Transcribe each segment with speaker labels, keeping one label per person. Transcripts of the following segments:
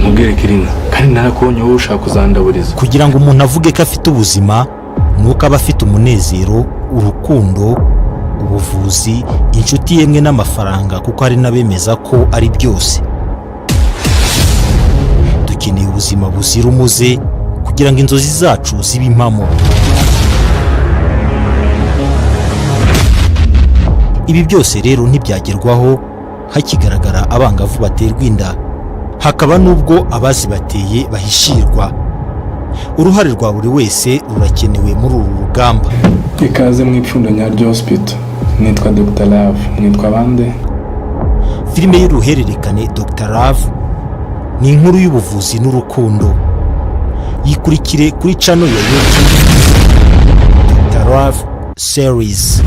Speaker 1: mubwire Kirina kandi narakubonye wowe ushaka kuzandaburiza.
Speaker 2: Kugira ngo umuntu avuge ko afite ubuzima nuko aba afite umunezero, urukundo, ubuvuzi, inshuti yemwe n'amafaranga, kuko hari n'abemeza ko ari byose. Dukeneye ubuzima buzira umuze kugira ngo inzozi zacu zibe impamo. Ibi byose rero ntibyagerwaho hakigaragara abangavu baterwa inda, hakaba n'ubwo abazibateye bahishirwa. Uruhare rwa buri wese rurakenewe muri uru rugamba.
Speaker 1: Ikaze mu ipfundo nyaryo hospital. Nitwa Dr. Love. Nitwa bande?
Speaker 2: Filime y'uruhererekane Dr. Love ni inkuru y'ubuvuzi n'urukundo. Yikurikire kuri channel ya YouTube Dr. Love series.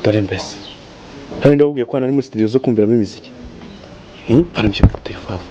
Speaker 3: Dore mbese kandi ndabubwiye ko nari muri studio zo kumviramo imiziki. Paramye ku telefone.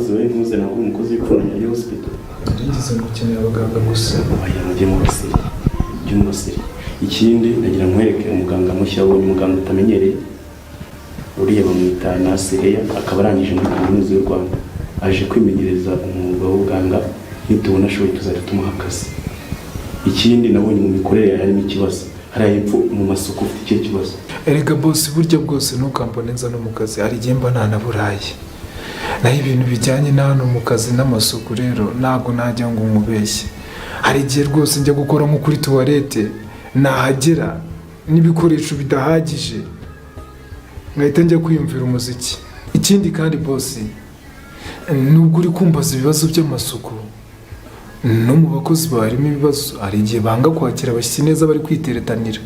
Speaker 3: umukozi we ntuze ntabwo umukozi w'ipfundo ya hospital.
Speaker 1: Ngize gukenera abaganga gusa.
Speaker 3: Abaye mu basiri. By'umusiri. Ikindi nagira nkwereke umuganga mushya wo umuganga utamenyereye. Uriye bamwita Nasireya akaba arangije muri kaminuza y'u Rwanda. Aje kwimenyereza umwuga w'ubuganga nitubona ashoboye tuzajya tumuha akazi. Ikindi nabonye mu mikorere harimo ikibazo. Hari impfu mu masuku ufite icyo kibazo.
Speaker 1: Erega boss burya bwose ntukamboneza no mu kazi ari gemba nta naburaye. Naho ibintu bijyanye na hano mu kazi n'amasuku rero ntago najya ngo umubeshye. Hari igihe rwose njya gukora nko kuri toilette nahagera n'ibikoresho bidahagije ngahita njya kwiyumvira umuziki. Ikindi kandi boss nubwo uri kumbaza ibibazo by'amasuku no mu bakozi barimo ibibazo hari igihe banga kwakira abashyitsi neza bari kwiteretanira.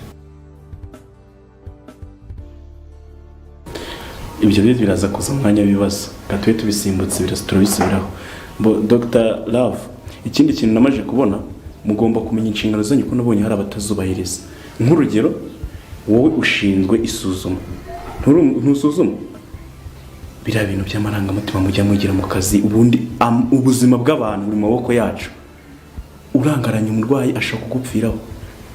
Speaker 3: Ibyo biraza kuza umwanya w'ibibazo gatuye tubisimbutse turabisubiraho. Dr. Love, ikindi kintu namaje kubona mugomba kumenya inshingano zanyu ko nabonye hari abatazubahiriza. Nk'urugero wowe ushinzwe isuzuma ntusuzuma biriya bintu by'amarangamutima mujya mugira mu kazi ubundi ubuzima bw'abantu buri mu maboko yacu. Urangaranye umurwayi ashaka kugupfiraho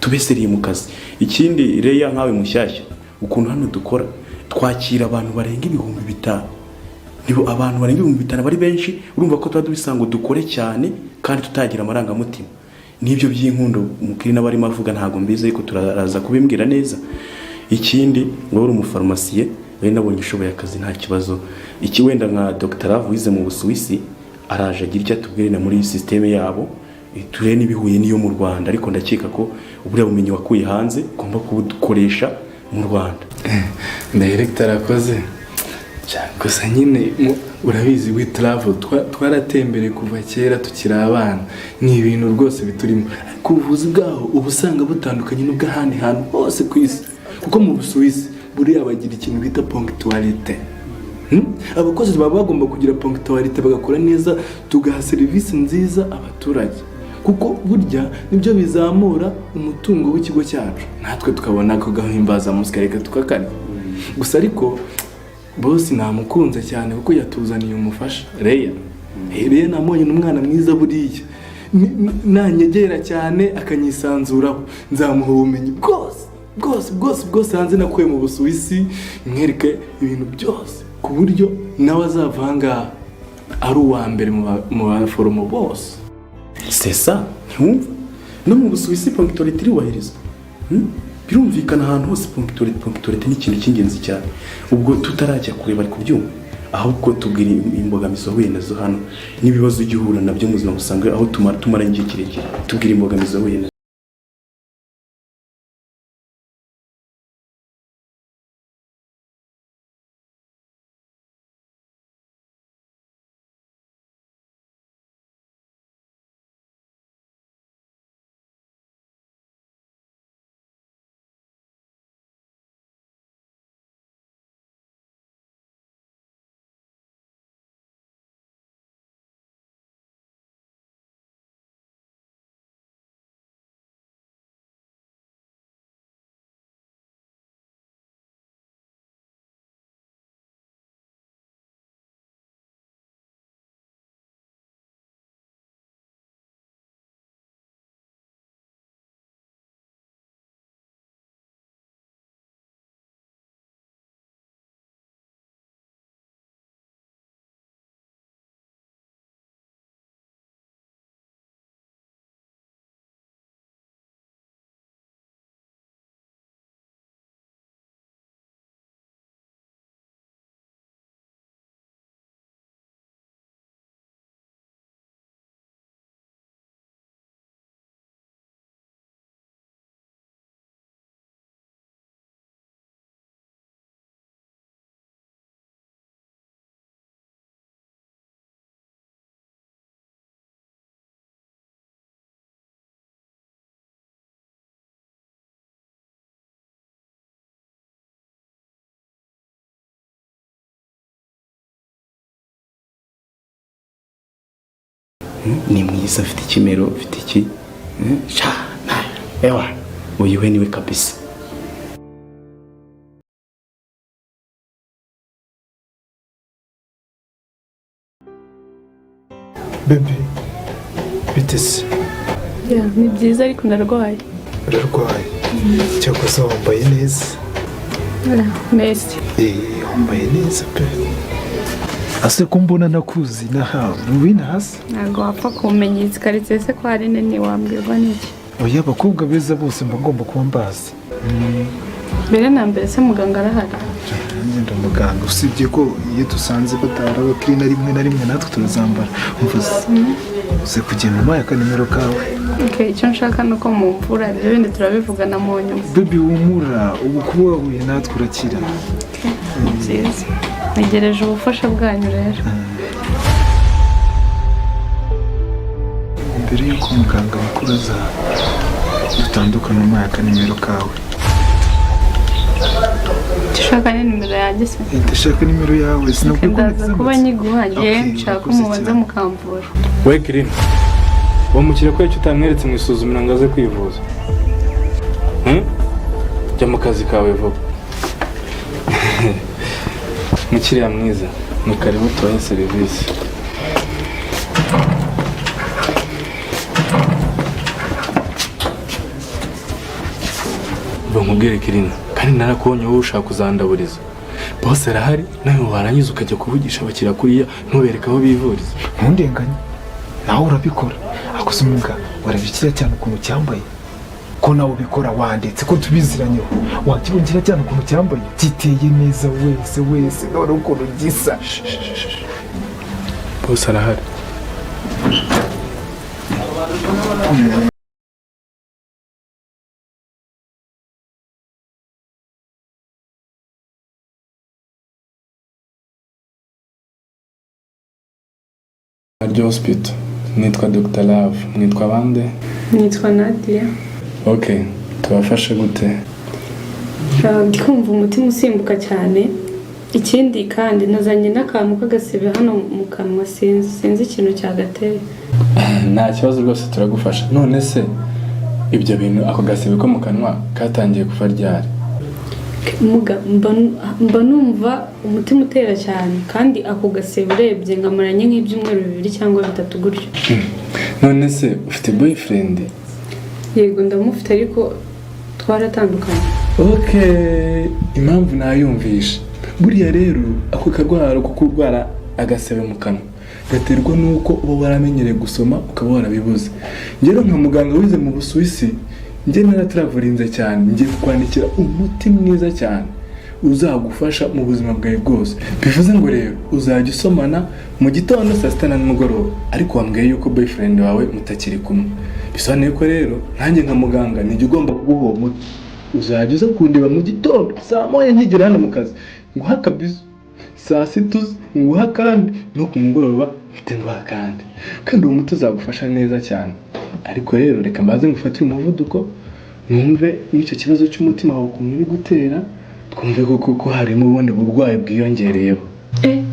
Speaker 3: tubeseriye mu kazi. Ikindi reya nkawe mushyashya ukuntu hano dukora twakira abantu barenga 5,000. Nibo abantu barenga 5,000 bari benshi urumva ko tuba dubisanga dukore cyane kandi tutagira amarangamutima. Nibyo by'inkundo umukiri n'abarimo avuga ntago mbize ariko turaza kubimbwira neza. Ikindi ngo uri umufarmasiye we nabonye ushoboye akazi nta kibazo. Iki wenda nka Dr. Love wize mu Busuwisi araje agira icyo atubwire na muri systeme yabo turere nibihuye niyo mu Rwanda ariko ndakeka ko ubura bumenyi wakuye hanze ugomba kubukoresha mu Rwanda.
Speaker 1: Director akoze gusa nyine urabizi we travel twaratembere kuva kera tukiri abana ni ibintu rwose biturimo. Ku buvuzi bwaho ubusanga butandukanye n'ubw'ahandi hantu hose ku isi kuko mu Busuwisi buriya bagira ikintu bita ponctualité. Abakozi baba bagomba kugira ponctualité bagakora neza tugaha serivisi nziza abaturage kuko burya nibyo bizamura umutungo w'ikigo cyacu natwe tukabona ko gahimbaza musikareka tukakane. Gusa ariko boss namukunze cyane kuko yatuzaniye umufasha Reya. Reya namonye n'umwana mwiza buriya nanyegera cyane akanyisanzuraho nzamuha ubumenyi bwose hanze nakuye mu Busuwisi mwereke ibintu byose ku buryo nawe azavanga ari uwa mbere mu baforomo bose.
Speaker 3: C'est ça, ntumva no mu Busuwisi ponctualité iriwahirizwa. Birumvikana ahantu hose ponctualité ni ikintu cy'ingenzi cyane. Ubwo tutarajya kureba ari kubyumva ahubwo tubwira imbogamizi wahuye nazo hano n'ibibazo igihura nabyo mu buzima busanzwe aho tumara igihe kirekire tubwira imbogamizi wahuye nazo. Ni mwiza afite ikimero afite iki ewa uyu we niwe kabisa.
Speaker 4: Bebe, bite se?
Speaker 5: Ni byiza ariko ndarwaye.
Speaker 4: Urarwaye? Cyakoze wambaye neza.
Speaker 5: Merci.
Speaker 4: Wambaye neza pe. Ase ko mbona nakuzi nahawe ruwina hasi?
Speaker 5: Ntabwo wapfa kumenya izi karitsiye se ko hari nini wambwirwa n'iki?
Speaker 4: Oya abakobwa beza bose mba ngomba kuba mbazi.
Speaker 5: Mbere na mbere se muganga arahari?
Speaker 4: Ngenda muganga usibye ko iyo dusanze batara abakirina rimwe na rimwe natwe turazambara. Umvuze uze kugenda umpaye akanimero kawe.
Speaker 5: Icyo nshaka ni uko mumvura ibyo bindi turabivugana mu nyuma.
Speaker 4: Baby humura ubu kuba wahuye natwe urakira.
Speaker 5: Byiza. Ntegereje ubufasha bwanyu rero.
Speaker 4: Mbere y'uko muganga mukuru aza dutandukana umpaye akanimero kawe.
Speaker 5: Ushaka ni nimero yanjye se?
Speaker 4: Ndashaka nimero yawe
Speaker 5: ndaza kuba nyiguha ngiye nshaka umubanza mukamvura.
Speaker 1: We Kirina, uwo mukire ko icyo utamweretse mu isuzumira ngo aze kwivuza. Jya mu kazi kawe vuba. Mukiriya mwiza, ni karibu tubahe serivisi. Nkubwire Kirina, kandi narakubonye wowe ushaka kuzandaburiza. Bose arahari, nawe warangiza ukajya kuvugisha abakiriya kuriya ntubereke aho bivuriza.
Speaker 4: Ntundenganye, nawe urabikora. Akoze umwuga warabikira cyane ukuntu cyambaye. Ko nawe ubikora wanditse ko tubiziranyeho. Wakibongira cyane ukuntu cyambaye. Giteye neza wese none ukuntu gisa.
Speaker 1: Bose arahari. Aryo hospital. Nitwa Dr. Love. Nitwa bande?
Speaker 5: Nitwa Nadia.
Speaker 1: Okay, tubafashe gute?
Speaker 5: Kumva umutima usimbuka cyane. Ikindi kandi nazanye n'akantu k'agasebe hano mu kanwa sinzi ikintu cyagateye.
Speaker 1: Nta kibazo rwose turagufasha. None se ibyo bintu ako gasebe ko mu kanwa katangiye kuva ryari?
Speaker 5: Mba numva umutima utera cyane kandi ako gasebe urebye ngamaranye nk'ibyumweru 2 cyangwa 3 gutyo.
Speaker 1: None se ufite boyfriend?
Speaker 5: Yego ndamufite ariko twaratandukanye.
Speaker 1: Okay, impamvu nayumvisha. Buriya rero ako karwara ko kurwara agasebe mu kanwa gaterwa nuko uba waramenyereye gusoma ukaba warabibuze. Ngero nka muganga wize mu Busuwisi, njye naratraverinze cyane, ngiye kukwandikira umuti mwiza cyane uzagufasha mu buzima bwawe bwose. Bivuze ngo rero uzajya usomana mu gitondo saa 6 na nimugoroba, ariko wambwiye yuko boyfriend wawe mutakiri kumwe. Bisobanuye ko rero nanjye nka muganga nijye ugomba kuguha uwo muti. Uzajya uza kundiba mu gitondo saa 9 nkigera hano mu kazi, nguha kabizo saa 6 nguha kandi no ku mugoroba mfite nguha kandi uwo muti uzagufasha neza cyane. Ariko rero reka mbaze ngufatire umuvuduko numve n'icyo kibazo cy'umutima wawe ukuntu uri gutera, twumve ko harimo ubundi burwayi bwiyongereyeho.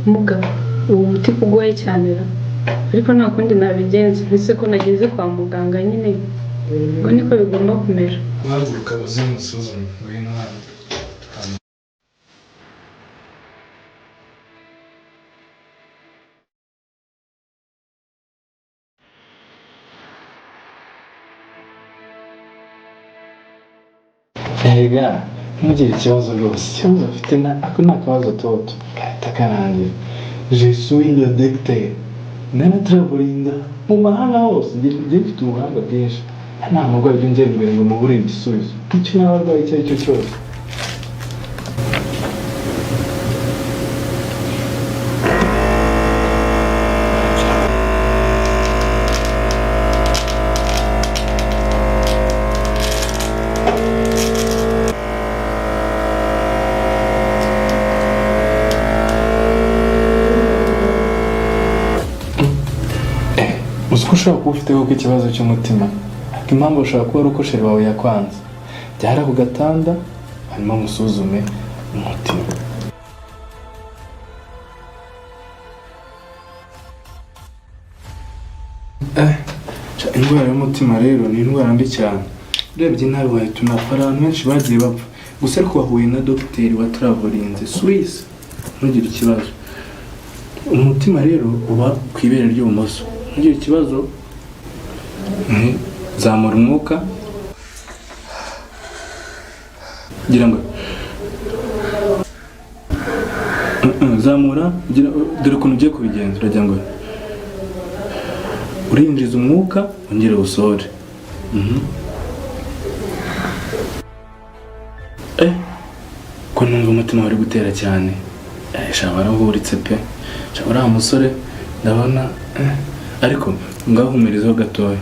Speaker 5: Mugabo uwo muti kugoye cyane ariko nta kundi nabigenza, ese ko nageze kwa muganga nyine ngo niko bigomba kumera.
Speaker 1: Wahaguruka uzimusuzume ngwino hano. Ega, ntugire ikibazo rwose. Ikibazo afite nta kabazo toto. Kahita karangira. Je suis le docteur. Naratravelinga mu mahanga hose. Njye mfite ubuhanga bwinshi. Nta murwayi ujya ungera imbere ngo muburire igisubizo. Icyo n'abarwayi icyo ari cyo cyose. Uko ushobora kuba ufite kuko ikibazo cy'umutima, ariko impamvu ushobora kuba ari uko sheri wawe yakwanze. Byara ku gatanda hanyuma musuzume umutima. Indwara y'umutima rero ni indwara mbi cyane. Urebye nawe wahita unapfa, abantu benshi bagiye bapfa. Gusa ariko wahuye na dogiteri watravelinze Suisse ntugire ikibazo. Umutima rero uba ku ibere ry'ibumoso ngira ikibazo. Zamura umwuka. Gira ngo zamura, dore ukuntu ugiye kubigenza. Uragira ngo urinjiza umwuka wongere usohore. Ko numva umutima wari gutera cyane. Shaba warahuritse pe. Shaba uriya musore ndabona ariko ngahumirizaho gatoya.